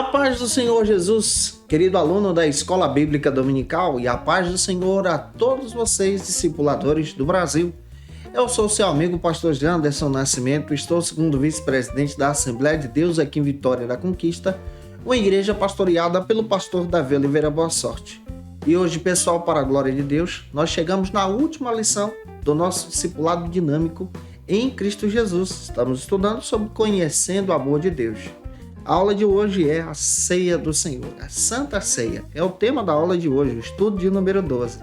A paz do Senhor Jesus, querido aluno da Escola Bíblica Dominical, e a paz do Senhor a todos vocês, discipuladores do Brasil. Eu sou seu amigo pastor Janderson Nascimento, estou segundo vice-presidente da Assembleia de Deus aqui em Vitória da Conquista, uma igreja pastoreada pelo pastor Davi Oliveira Boa Sorte. E hoje, pessoal, para a glória de Deus, nós chegamos na última lição do nosso discipulado dinâmico em Cristo Jesus. Estamos estudando sobre conhecendo o amor de Deus. A aula de hoje é a Ceia do Senhor, a Santa Ceia. É o tema da aula de hoje, o estudo de número 12.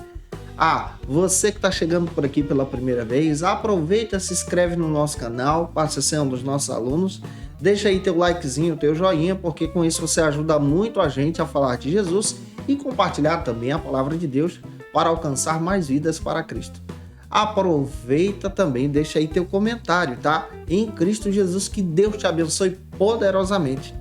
Você que está chegando por aqui pela primeira vez, aproveita, se inscreve no nosso canal, passa a ser um dos nossos alunos, deixa aí teu likezinho, teu joinha, porque com isso você ajuda muito a gente a falar de Jesus e compartilhar também a palavra de Deus para alcançar mais vidas para Cristo. Aproveita também, deixa aí teu comentário, tá? Em Cristo Jesus, que Deus te abençoe poderosamente.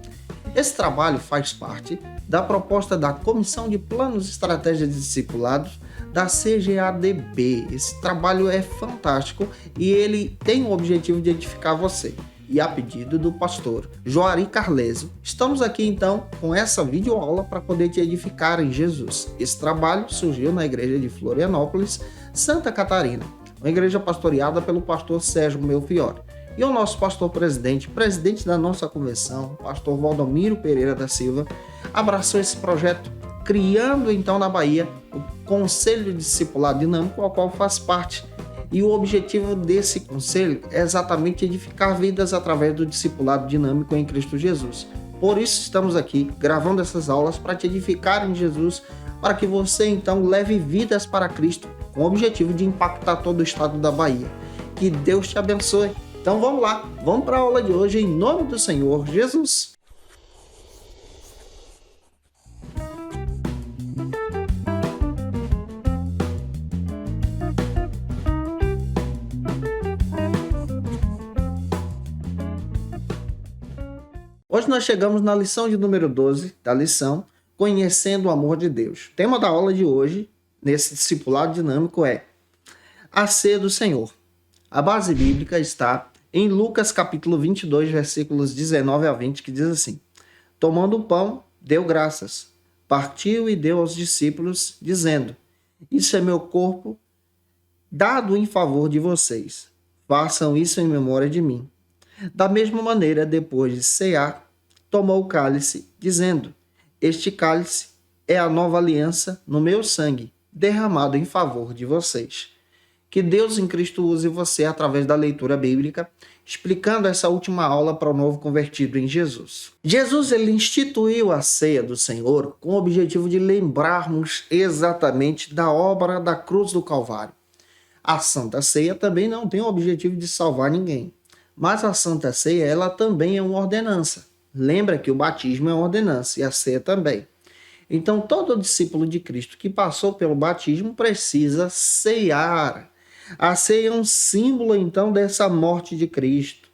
Esse trabalho faz parte da proposta da Comissão de Planos e Estratégias de Discipulados da CGADB. Esse trabalho é fantástico e ele tem o objetivo de edificar você. E a pedido do pastor Joari Carleso, estamos aqui então com essa videoaula para poder te edificar em Jesus. Esse trabalho surgiu na igreja de Florianópolis, Santa Catarina, uma igreja pastoreada pelo pastor Sérgio Melfiore. E o nosso pastor presidente da nossa convenção, pastor Valdomiro Pereira da Silva, abraçou esse projeto, criando então na Bahia o Conselho de Discipulado Dinâmico, ao qual faz parte. E o objetivo desse conselho é exatamente edificar vidas através do discipulado dinâmico em Cristo Jesus. Por isso estamos aqui gravando essas aulas para te edificar em Jesus, para que você então leve vidas para Cristo, com o objetivo de impactar todo o estado da Bahia. Que Deus te abençoe. Então vamos lá, vamos para a aula de hoje em nome do Senhor Jesus. Hoje nós chegamos na lição de número 12 da lição Conhecendo o Amor de Deus. O tema da aula de hoje, nesse discipulado dinâmico, é a Ceia do Senhor. A base bíblica está em Lucas capítulo 22, versículos 19 a 20, que diz assim: Tomando o pão, deu graças, partiu e deu aos discípulos, dizendo: Isso é meu corpo, dado em favor de vocês. Façam isso em memória de mim. Da mesma maneira, depois de cear, tomou o cálice, dizendo: Este cálice é a nova aliança no meu sangue, derramado em favor de vocês. Que Deus em Cristo use você através da leitura bíblica, explicando essa última aula para o novo convertido em Jesus. Jesus ele instituiu a ceia do Senhor com o objetivo de lembrarmos exatamente da obra da cruz do Calvário. A Santa Ceia também não tem o objetivo de salvar ninguém. Mas a Santa Ceia, ela também é uma ordenança. Lembra que o batismo é uma ordenança e a ceia também. Então, todo discípulo de Cristo que passou pelo batismo precisa ceiar. A ceia é um símbolo, então, dessa morte de Cristo.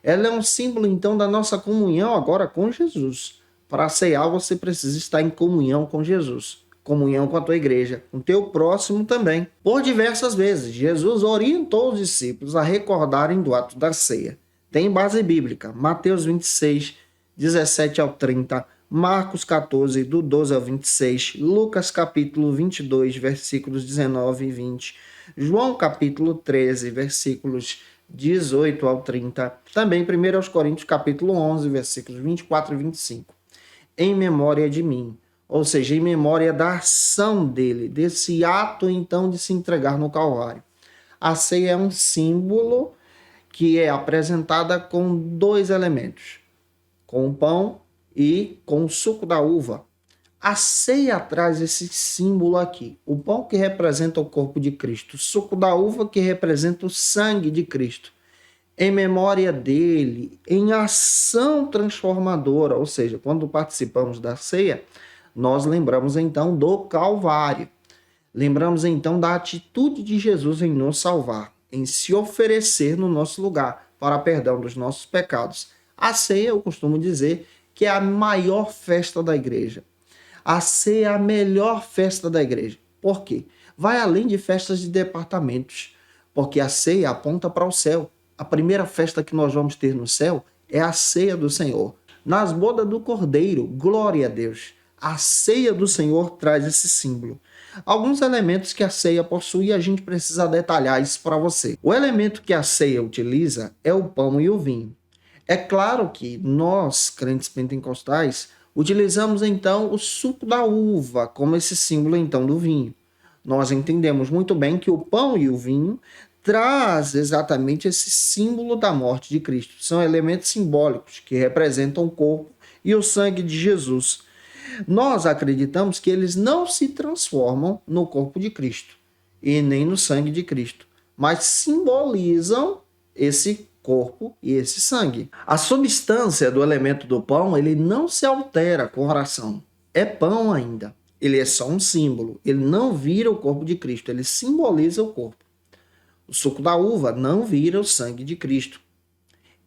Ela é um símbolo, então, da nossa comunhão agora com Jesus. Para ceiar, você precisa estar em comunhão com Jesus. Comunhão com a tua igreja, com o teu próximo também. Por diversas vezes, Jesus orientou os discípulos a recordarem do ato da ceia. Tem base bíblica, Mateus 26, 17 ao 30, Marcos 14, do 12 ao 26, Lucas capítulo 22, versículos 19 e 20, João capítulo 13, versículos 18 ao 30, também 1 Coríntios capítulo 11, versículos 24 e 25. Em memória de mim. Ou seja, em memória da ação dele, desse ato, então, de se entregar no Calvário. A ceia é um símbolo que é apresentada com dois elementos, com o pão e com o suco da uva. A ceia traz esse símbolo aqui, o pão que representa o corpo de Cristo, o suco da uva que representa o sangue de Cristo. Em memória dele, em ação transformadora, ou seja, quando participamos da ceia, nós lembramos então do Calvário. Lembramos então da atitude de Jesus em nos salvar, em se oferecer no nosso lugar para perdão dos nossos pecados. A ceia, eu costumo dizer, que é a maior festa da igreja. A ceia é a melhor festa da igreja. Por quê? Vai além de festas de departamentos, porque a ceia aponta para o céu. A primeira festa que nós vamos ter no céu é a ceia do Senhor. nas bodas do Cordeiro. Glória a Deus. A ceia do Senhor traz esse símbolo. Alguns elementos que a ceia possui e a gente precisa detalhar isso para você. O elemento que a ceia utiliza é o pão e o vinho. É claro que nós, crentes pentecostais, utilizamos então o suco da uva como esse símbolo então do vinho. Nós entendemos muito bem que o pão e o vinho traz exatamente esse símbolo da morte de Cristo. São elementos simbólicos que representam o corpo e o sangue de Jesus. Nós acreditamos que eles não se transformam no corpo de Cristo e nem no sangue de Cristo, mas simbolizam esse corpo e esse sangue. A substância do elemento do pão, ele não se altera com oração. É pão ainda. Ele é só um símbolo. Ele não vira o corpo de Cristo, ele simboliza o corpo. O suco da uva não vira o sangue de Cristo.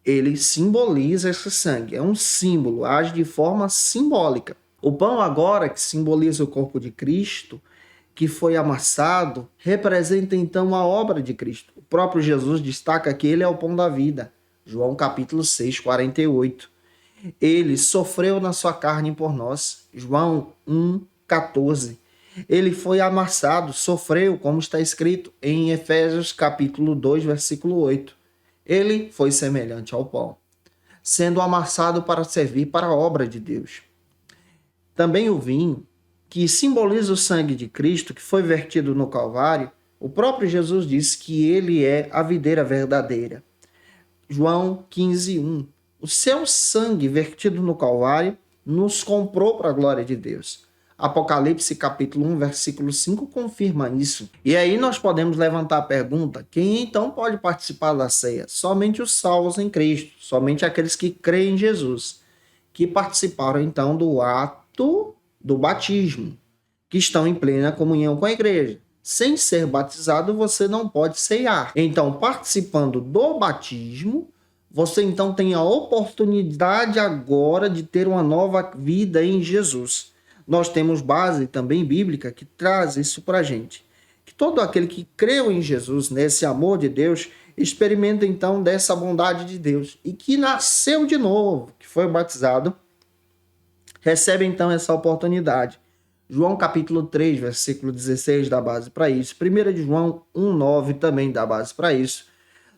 Ele simboliza esse sangue. É um símbolo, age de forma simbólica. O pão agora, que simboliza o corpo de Cristo, que foi amassado, representa então a obra de Cristo. O próprio Jesus destaca que ele é o pão da vida. João capítulo 6, 48. Ele sofreu na sua carne por nós. João 1, 14. Ele foi amassado, sofreu, como está escrito em Efésios capítulo 2, versículo 8. Ele foi semelhante ao pão, sendo amassado para servir para a obra de Deus. Também o vinho, que simboliza o sangue de Cristo, que foi vertido no Calvário, o próprio Jesus disse que ele é a videira verdadeira. João 15, 1. O seu sangue vertido no Calvário nos comprou para a glória de Deus. Apocalipse capítulo 1, versículo 5 confirma isso. E aí nós podemos levantar a pergunta: quem então pode participar da ceia? Somente os salvos em Cristo, somente aqueles que creem em Jesus, que participaram então do ato do batismo, que estão em plena comunhão com a igreja. Sem ser batizado, você não pode ceiar. Então, participando do batismo, você então tem a oportunidade agora de ter uma nova vida em Jesus. Nós temos base também bíblica que traz isso para a gente. Que todo aquele que creu em Jesus, nesse amor de Deus, experimenta então dessa bondade de Deus. E que nasceu de novo, que foi batizado, recebe então essa oportunidade. João capítulo 3, versículo 16 dá base para isso. 1 de João 1,9 também dá base para isso.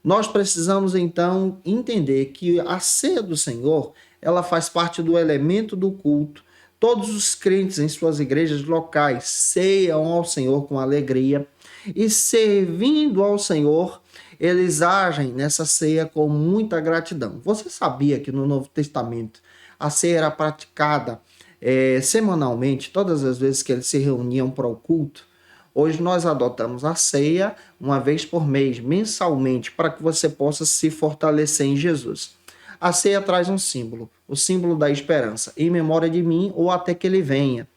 Nós precisamos então entender que a ceia do Senhor, ela faz parte do elemento do culto. Todos os crentes em suas igrejas locais ceiam ao Senhor com alegria e, servindo ao Senhor, eles agem nessa ceia com muita gratidão. Você sabia que no Novo Testamento a ceia era praticada semanalmente, todas as vezes que eles se reuniam para o culto? Hoje nós adotamos a ceia uma vez por mês, mensalmente, para que você possa se fortalecer em Jesus. A ceia traz um símbolo, o símbolo da esperança, em memória de mim ou até que ele venha.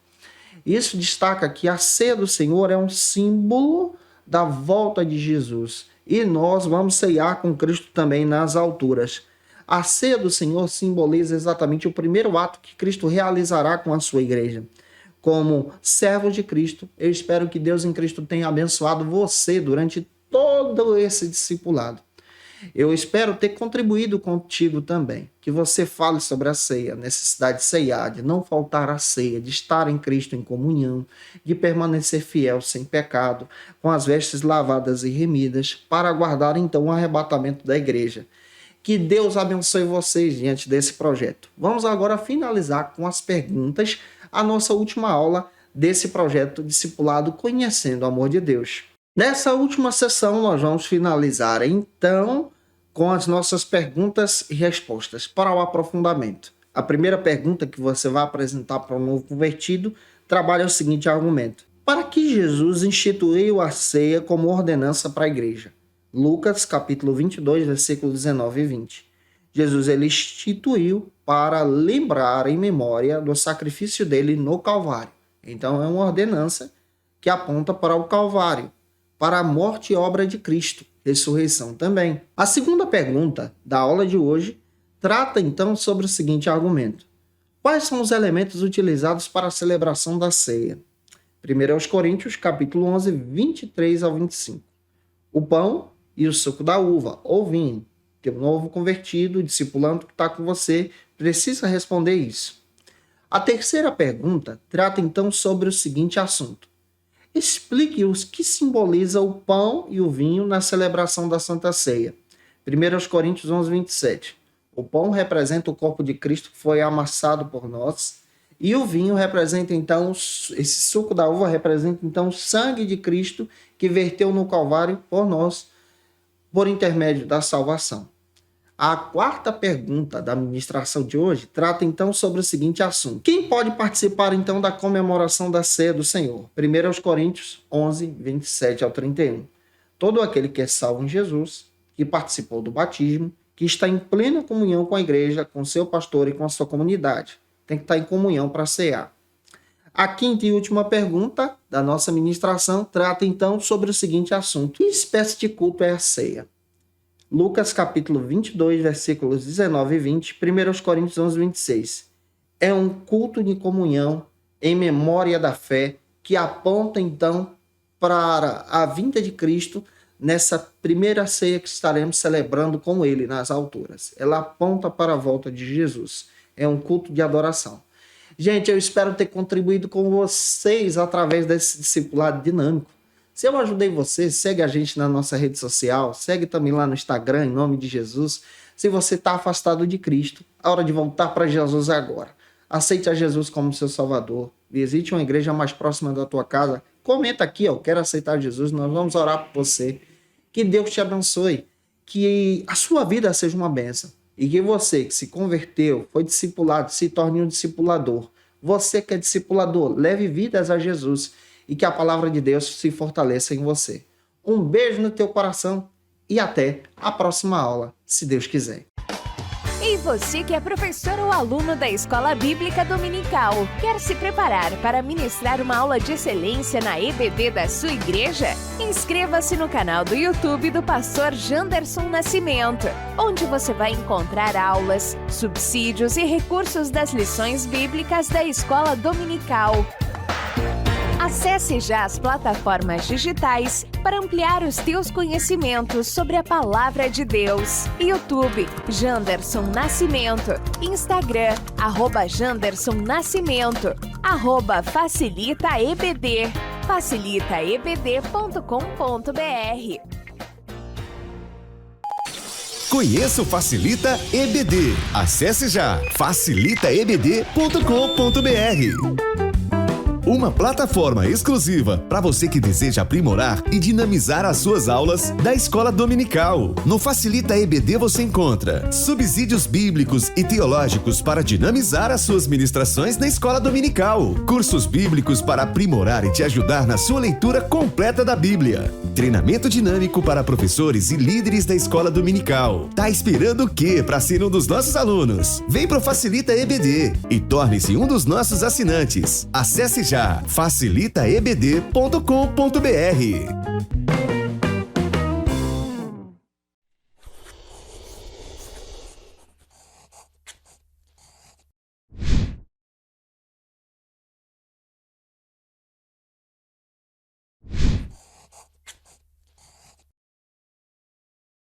Isso destaca que a ceia do Senhor é um símbolo da volta de Jesus. E nós vamos ceiar com Cristo também nas alturas. A ceia do Senhor simboliza exatamente o primeiro ato que Cristo realizará com a sua igreja. Como servo de Cristo, eu espero que Deus em Cristo tenha abençoado você durante todo esse discipulado. Eu espero ter contribuído contigo também, que você fale sobre a ceia, a necessidade de ceiar, de não faltar à ceia, de estar em Cristo em comunhão, de permanecer fiel sem pecado, com as vestes lavadas e remidas, para aguardar então o arrebatamento da igreja. Que Deus abençoe vocês diante desse projeto. Vamos agora finalizar com as perguntas, a nossa última aula desse projeto discipulado Conhecendo o Amor de Deus. Nessa última sessão, nós vamos finalizar, então, com as nossas perguntas e respostas para o aprofundamento. A primeira pergunta que você vai apresentar para um novo convertido trabalha o seguinte argumento: para que Jesus instituiu a ceia como ordenança para a igreja? Lucas, capítulo 22, versículos 19 e 20. Jesus ele instituiu para lembrar em memória do sacrifício dele no Calvário. Então, é uma ordenança que aponta para o Calvário, para a morte e obra de Cristo, ressurreição também. A segunda pergunta da aula de hoje trata então sobre o seguinte argumento: quais são os elementos utilizados para a celebração da ceia? 1 Coríntios, capítulo 11, 23 ao 25. O pão e o suco da uva, ou vinho. que o novo convertido, o discipulando que está com você, precisa responder isso. A terceira pergunta trata então sobre o seguinte assunto. Explique o que simboliza o pão e o vinho na celebração da Santa Ceia. 1 Coríntios 11, 27. O pão representa o corpo de Cristo que foi amassado por nós, e o vinho representa então, esse suco da uva representa então o sangue de Cristo que verteu no Calvário por nós, por intermédio da salvação. A quarta pergunta da ministração de hoje trata então sobre o seguinte assunto. Quem pode participar então da comemoração da ceia do Senhor? 1 Coríntios 11, 27 ao 31. Todo aquele que é salvo em Jesus, que participou do batismo, que está em plena comunhão com a igreja, com seu pastor e com a sua comunidade. Tem que estar em comunhão para cear. A quinta e última pergunta da nossa ministração trata então sobre o seguinte assunto. Que espécie de culto é a ceia? Lucas capítulo 22, versículos 19 e 20, 1 Coríntios 11, 26. É um culto de comunhão em memória da fé que aponta então para a vinda de Cristo nessa primeira ceia que estaremos celebrando com ele nas alturas. Ela aponta para a volta de Jesus. É um culto de adoração. Gente, eu espero ter contribuído com vocês através desse discipulado dinâmico. Se eu ajudei você, segue a gente na nossa rede social, segue também lá no Instagram, em nome de Jesus. Se você está afastado de Cristo, a hora de voltar para Jesus é agora. Aceite a Jesus como seu Salvador. Visite uma igreja mais próxima da tua casa. Comenta aqui, ó, quero aceitar Jesus, nós vamos orar por você. Que Deus te abençoe, que a sua vida seja uma bênção. E que você que se converteu, foi discipulado, se torne um discipulador. Você que é discipulador, leve vidas a Jesus e que a palavra de Deus se fortaleça em você. Um beijo no teu coração e até a próxima aula, se Deus quiser. E você que é professor ou aluno da Escola Bíblica Dominical, quer se preparar para ministrar uma aula de excelência na EBD da sua igreja? Inscreva-se no canal do YouTube do pastor Janderson Nascimento, onde você vai encontrar aulas, subsídios e recursos das lições bíblicas da Escola Dominical. Acesse já as plataformas digitais para ampliar os teus conhecimentos sobre a Palavra de Deus. YouTube, Janderson Nascimento. Instagram, @Janderson Nascimento. @FacilitaEBD. facilitaebd.com.br. Conheça o Facilita EBD. Acesse já facilitaebd.com.br. Uma plataforma exclusiva para você que deseja aprimorar e dinamizar as suas aulas da Escola Dominical. No Facilita EBD você encontra subsídios bíblicos e teológicos para dinamizar as suas ministrações na Escola Dominical, cursos bíblicos para aprimorar e te ajudar na sua leitura completa da Bíblia, treinamento dinâmico para professores e líderes da Escola Dominical. Tá esperando o quê para ser um dos nossos alunos? Vem pro Facilita EBD e torne-se um dos nossos assinantes. Acesse já facilitaebd.com.br.